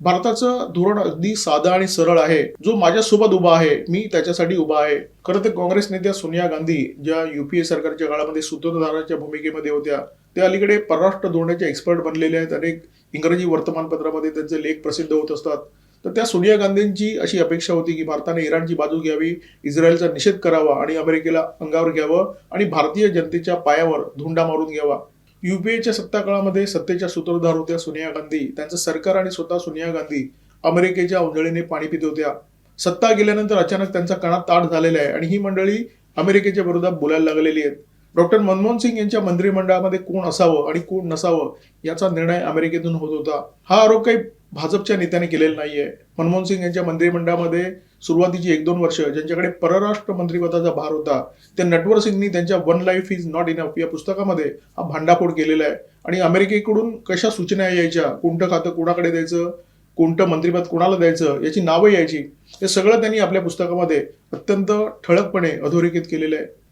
भारताचं धोरण अगदी साधं आणि सरळ आहे. जो माझ्यासोबत उभा आहे, मी त्याच्यासाठी उभा आहे. खरं तर काँग्रेस नेत्या सोनिया गांधी ज्या युपीए सरकारच्या काळामध्ये सूत्रधाराच्या भूमिकेमध्ये होत्या, त्या अलीकडे परराष्ट्र धोरणाचे एक्सपर्ट बनलेले आहेत. अनेक इंग्रजी वर्तमानपत्रामध्ये त्यांचे लेख प्रसिद्ध होत असतात. तर त्या सोनिया गांधींची अशी अपेक्षा होती की भारताने इराणची बाजू घ्यावी, इस्रायलचा निषेध करावा आणि अमेरिकेला अंगावर घ्यावं आणि भारतीय जनतेच्या पायावर धुंडा मारून घ्यावा. युपीएच्या सत्ता काळामध्ये सत्तेच्या सूत्रधार होत्या सोनिया गांधी. त्यांचं सरकार आणि स्वतः सोनिया गांधी अमेरिकेच्या उंजळीने पाणी पित होत्या. सत्ता गेल्यानंतर अचानक त्यांचा कणा ताठ झालेला आहे आणि ही मंडळी अमेरिकेच्या विरोधात बोलायला लागलेली आहेत. डॉक्टर मनमोहन सिंग यांच्या मंत्रिमंडळामध्ये कोण असावं आणि कोण नसावं याचा निर्णय अमेरिकेतून होत होता. हा आरोप काही भाजपच्या नेत्याने केलेला नाहीये. मनमोहन सिंग यांच्या मंत्रिमंडळामध्ये सुरुवातीची 1-2 वर्ष ज्यांच्याकडे परराष्ट्र मंत्रिपदाचा भार होता, त्या नटवर सिंगनी त्यांच्या one life is not enough या पुस्तकामध्ये हा भांडाफोड केलेला आहे. आणि अमेरिकेकडून कशा सूचना यायच्या, कोणतं खातं कोणाकडे द्यायचं, कोणतं मंत्रिपद कोणाला द्यायचं, याची नावं यायची, हे सगळं त्यांनी आपल्या पुस्तकामध्ये अत्यंत ठळकपणे अधोरेखित केलेलं आहे.